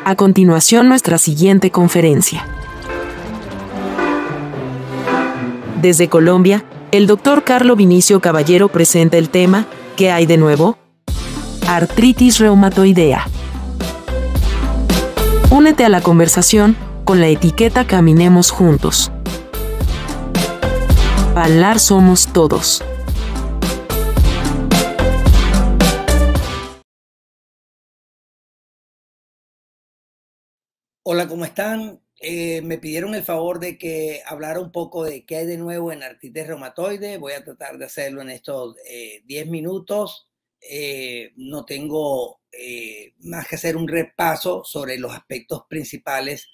A continuación, nuestra siguiente conferencia. Desde Colombia, el Dr. Carlo Vinicio Caballero presenta el tema ¿Qué hay de nuevo? Artritis reumatoidea. Únete a la conversación con la etiqueta Caminemos Juntos. Palar somos todos. Hola, ¿cómo están? Me pidieron el favor de que hablara un poco de qué hay de nuevo en artritis reumatoide. Voy a tratar de hacerlo en estos 10 minutos. No tengo más que hacer un repaso sobre los aspectos principales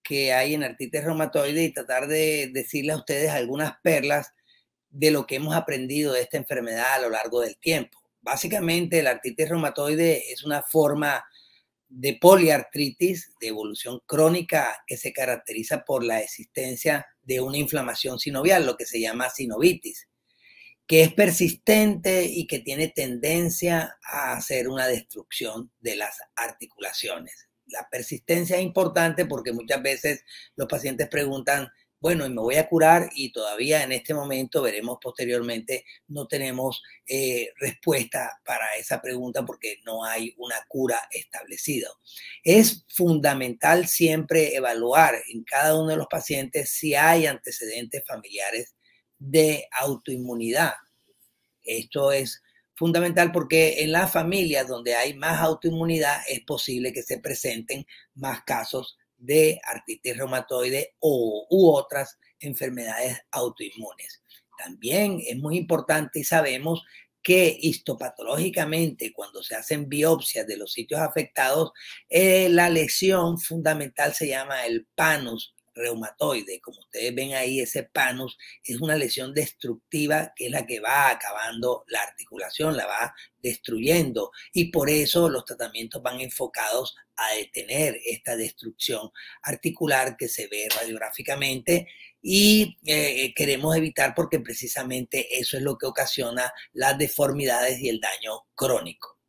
que hay en artritis reumatoide y tratar de decirles a ustedes algunas perlas de lo que hemos aprendido de esta enfermedad a lo largo del tiempo. Básicamente, la artritis reumatoide es una forma de poliartritis de evolución crónica que se caracteriza por la existencia de una inflamación sinovial, lo que se llama sinovitis, que es persistente y que tiene tendencia a hacer una destrucción de las articulaciones. La persistencia es importante porque muchas veces los pacientes preguntan, bueno, y me voy a curar, y todavía en este momento, veremos posteriormente, no tenemos respuesta para esa pregunta porque no hay una cura establecida. Es fundamental siempre evaluar en cada uno de los pacientes si hay antecedentes familiares de autoinmunidad. Esto es fundamental porque en las familias donde hay más autoinmunidad es posible que se presenten más casos de artritis reumatoide u otras enfermedades autoinmunes. También es muy importante y sabemos que histopatológicamente, cuando se hacen biopsias de los sitios afectados, la lesión fundamental se llama el panus reumatoide. Como ustedes ven ahí, ese panus es una lesión destructiva que es la que va acabando la articulación, la va destruyendo, y por eso los tratamientos van enfocados a detener esta destrucción articular que se ve radiográficamente y queremos evitar, porque precisamente eso es lo que ocasiona las deformidades y el daño crónico.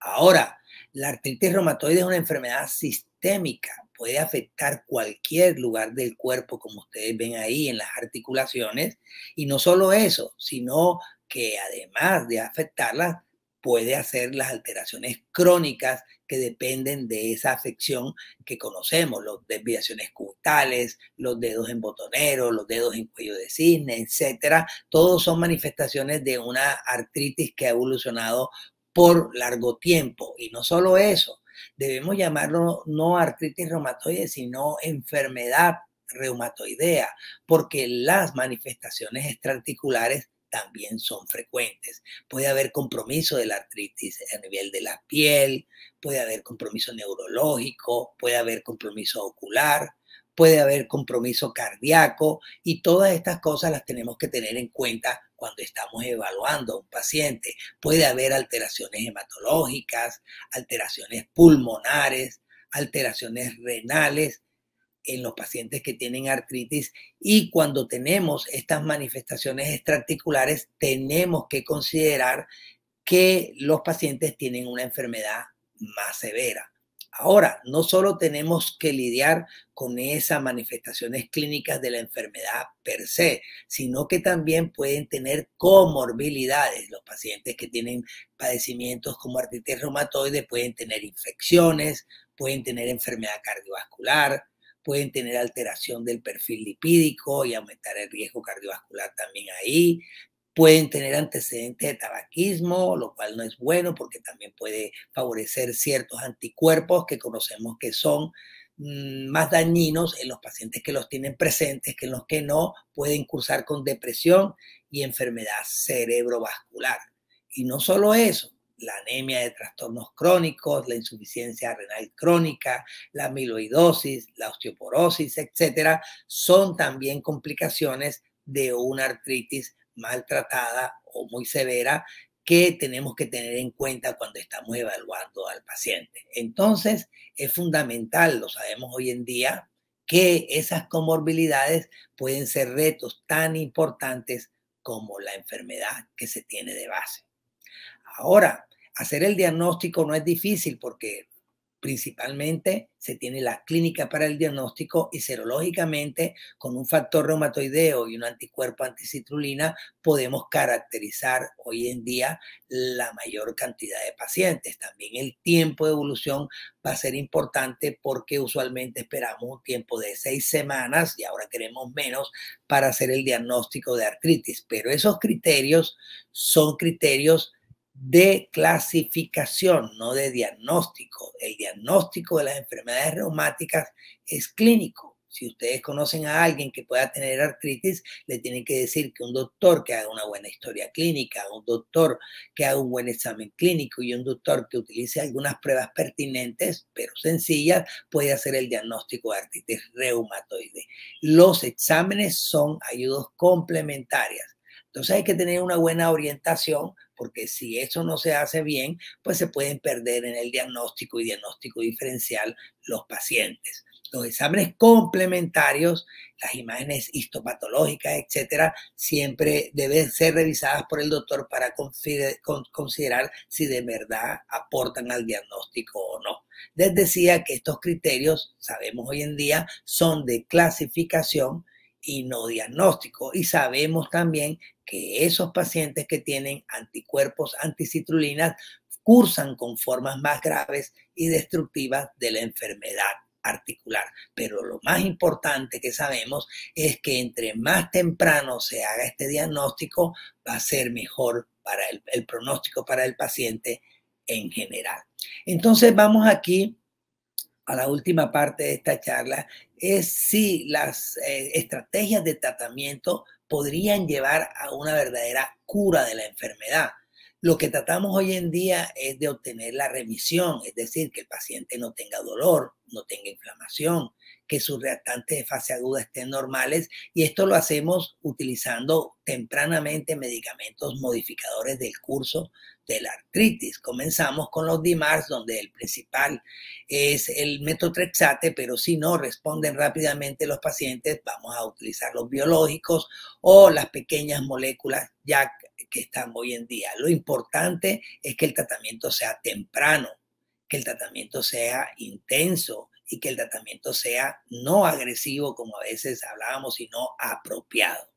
Ahora, la artritis reumatoide es una enfermedad sistémica, puede afectar cualquier lugar del cuerpo, como ustedes ven ahí en las articulaciones, y no solo eso, sino que además de afectarlas, puede hacer las alteraciones crónicas que dependen de esa afección que conocemos, las desviaciones cubitales, los dedos en botonero, los dedos en cuello de cisne, etcétera. Todos son manifestaciones de una artritis que ha evolucionado por largo tiempo. Y no solo eso, debemos llamarlo no artritis reumatoide, sino enfermedad reumatoidea, porque las manifestaciones extraarticulares también son frecuentes. Puede haber compromiso de la artritis a nivel de la piel, puede haber compromiso neurológico, puede haber compromiso ocular, puede haber compromiso cardíaco, y todas estas cosas las tenemos que tener en cuenta cuando estamos evaluando a un paciente. Puede haber alteraciones hematológicas, alteraciones pulmonares, alteraciones renales en los pacientes que tienen artritis, y cuando tenemos estas manifestaciones extraarticulares tenemos que considerar que los pacientes tienen una enfermedad más severa. Ahora, no solo tenemos que lidiar con esas manifestaciones clínicas de la enfermedad per se, sino que también pueden tener comorbilidades. Los pacientes que tienen padecimientos como artritis reumatoide pueden tener infecciones, pueden tener enfermedad cardiovascular, pueden tener alteración del perfil lipídico y aumentar el riesgo cardiovascular también ahí. Pueden tener antecedentes de tabaquismo, lo cual no es bueno porque también puede favorecer ciertos anticuerpos que conocemos que son más dañinos en los pacientes que los tienen presentes que en los que no. Pueden cursar con depresión y enfermedad cerebrovascular. Y no solo eso, la anemia de trastornos crónicos, la insuficiencia renal crónica, la amiloidosis, la osteoporosis, etcétera, son también complicaciones de una artritis maltratada o muy severa que tenemos que tener en cuenta cuando estamos evaluando al paciente. Entonces, es fundamental, lo sabemos hoy en día, que esas comorbilidades pueden ser retos tan importantes como la enfermedad que se tiene de base. Ahora, hacer el diagnóstico no es difícil porque Principalmente se tiene la clínica para el diagnóstico y serológicamente con un factor reumatoideo y un anticuerpo anticitrulina podemos caracterizar hoy en día la mayor cantidad de pacientes. También el tiempo de evolución va a ser importante porque usualmente esperamos un tiempo de 6 semanas y ahora queremos menos para hacer el diagnóstico de artritis. Pero esos criterios son criterios de clasificación, no de diagnóstico. El diagnóstico de las enfermedades reumáticas es clínico. Si ustedes conocen a alguien que pueda tener artritis, le tienen que decir que un doctor que haga una buena historia clínica, un doctor que haga un buen examen clínico y un doctor que utilice algunas pruebas pertinentes, pero sencillas, puede hacer el diagnóstico de artritis reumatoide. Los exámenes son ayudas complementarias. Entonces hay que tener una buena orientación porque si eso no se hace bien, pues se pueden perder en el diagnóstico y diagnóstico diferencial los pacientes. Los exámenes complementarios, las imágenes histopatológicas, etcétera, siempre deben ser revisadas por el doctor para considerar si de verdad aportan al diagnóstico o no. Les decía que estos criterios, sabemos hoy en día, son de clasificación y no diagnóstico. Y sabemos también que esos pacientes que tienen anticuerpos anticitrulinas cursan con formas más graves y destructivas de la enfermedad articular. Pero lo más importante que sabemos es que entre más temprano se haga este diagnóstico, va a ser mejor para el pronóstico para el paciente en general. Entonces vamos aquí a la última parte de esta charla, es si las estrategias de tratamiento podrían llevar a una verdadera cura de la enfermedad. Lo que tratamos hoy en día es de obtener la remisión, es decir, que el paciente no tenga dolor, no tenga inflamación, que sus reactantes de fase aguda estén normales y esto lo hacemos utilizando tempranamente medicamentos modificadores del curso de la artritis. Comenzamos con los DMARDs, donde el principal es el metotrexate, pero si no responden rápidamente los pacientes, vamos a utilizar los biológicos o las pequeñas moléculas ya que están hoy en día. Lo importante es que el tratamiento sea temprano, que el tratamiento sea intenso y que el tratamiento sea no agresivo, como a veces hablábamos, sino apropiado.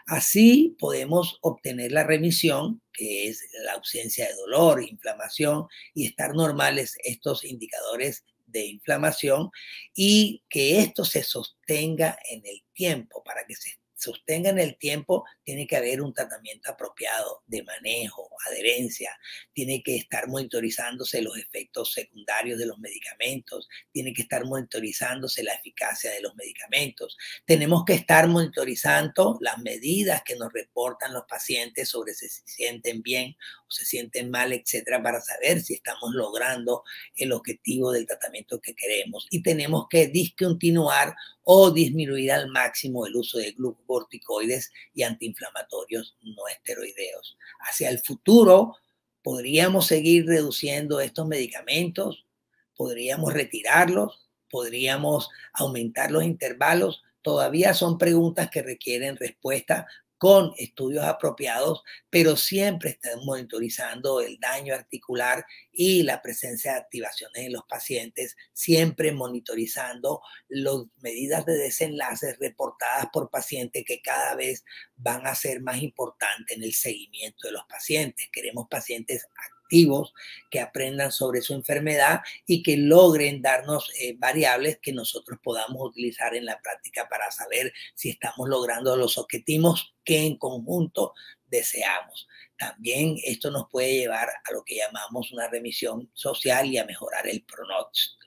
Así podemos obtener la remisión, que es la ausencia de dolor, inflamación y estar normales estos indicadores de inflamación y que esto se sostenga en el tiempo. Para que se sostenga en el tiempo tiene que haber un tratamiento apropiado de manejo, adherencia, tiene que estar monitorizándose los efectos secundarios de los medicamentos, tiene que estar monitorizándose la eficacia de los medicamentos, tenemos que estar monitorizando las medidas que nos reportan los pacientes sobre si se sienten bien o se sienten mal, etcétera, para saber si estamos logrando el objetivo del tratamiento que queremos y tenemos que discontinuar o disminuir al máximo el uso de glucocorticoides y antiinflamatorios no esteroideos. Hacia el futuro, ¿podríamos seguir reduciendo estos medicamentos? ¿Podríamos retirarlos? ¿Podríamos aumentar los intervalos? Todavía son preguntas que requieren respuesta con estudios apropiados, pero siempre están monitorizando el daño articular y la presencia de activaciones en los pacientes, siempre monitorizando las medidas de desenlaces reportadas por pacientes que cada vez van a ser más importantes en el seguimiento de los pacientes. Queremos pacientes activos que aprendan sobre su enfermedad y que logren darnos variables que nosotros podamos utilizar en la práctica para saber si estamos logrando los objetivos que en conjunto deseamos. También esto nos puede llevar a lo que llamamos una remisión social y a mejorar el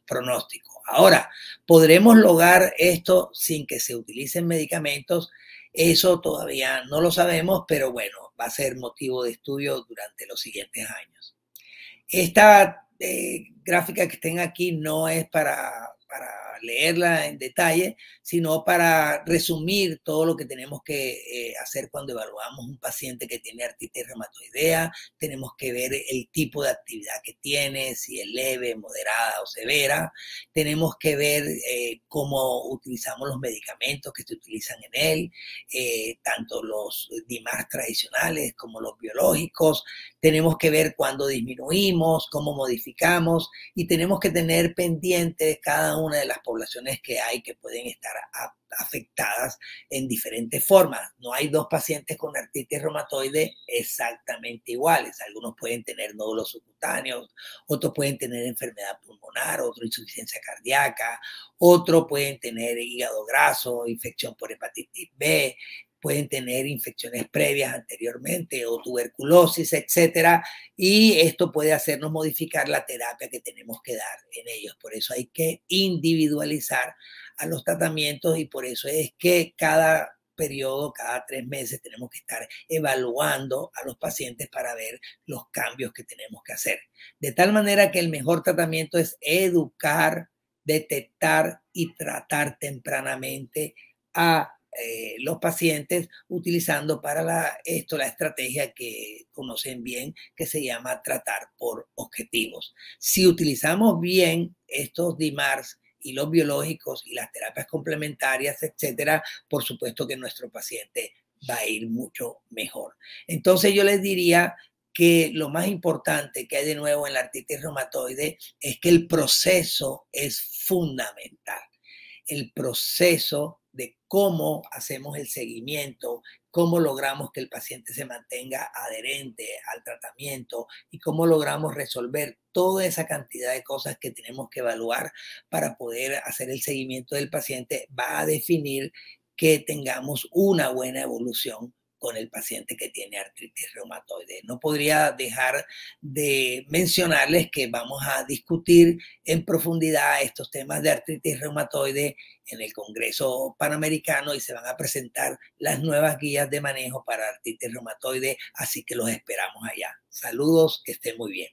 pronóstico. Ahora, ¿podremos lograr esto sin que se utilicen medicamentos? Eso todavía no lo sabemos, pero bueno, va a ser motivo de estudio durante los siguientes años. Esta gráfica que estén aquí no es para leerla en detalle, sino para resumir todo lo que tenemos que hacer cuando evaluamos un paciente que tiene artritis reumatoidea. Tenemos que ver el tipo de actividad que tiene, si es leve, moderada o severa. Tenemos que ver cómo utilizamos los medicamentos que se utilizan en él, tanto los DMARD tradicionales como los biológicos. Tenemos que ver cuándo disminuimos, cómo modificamos, y tenemos que tener pendientes cada una de las poblaciones que hay que pueden estar afectadas en diferentes formas. No hay dos pacientes con artritis reumatoide exactamente iguales. Algunos pueden tener nódulos subcutáneos, otros pueden tener enfermedad pulmonar, otros insuficiencia cardíaca, otros pueden tener hígado graso, infección por hepatitis B, pueden tener infecciones previas anteriormente o tuberculosis, etcétera, y esto puede hacernos modificar la terapia que tenemos que dar en ellos. Por eso hay que individualizar a los tratamientos y por eso es que cada periodo, cada 3 meses, tenemos que estar evaluando a los pacientes para ver los cambios que tenemos que hacer. De tal manera que el mejor tratamiento es educar, detectar y tratar tempranamente a los pacientes utilizando para la estrategia que conocen bien, que se llama tratar por objetivos. Si utilizamos bien estos DMARDs y los biológicos y las terapias complementarias, etcétera, por supuesto que nuestro paciente va a ir mucho mejor. Entonces yo les diría que lo más importante que hay de nuevo en la artritis reumatoide es que el proceso es fundamental. El proceso de cómo hacemos el seguimiento, cómo logramos que el paciente se mantenga adherente al tratamiento y cómo logramos resolver toda esa cantidad de cosas que tenemos que evaluar para poder hacer el seguimiento del paciente, va a definir que tengamos una buena evolución con el paciente que tiene artritis reumatoide. No podría dejar de mencionarles que vamos a discutir en profundidad estos temas de artritis reumatoide en el Congreso Panamericano y se van a presentar las nuevas guías de manejo para artritis reumatoide, así que los esperamos allá. Saludos, que estén muy bien.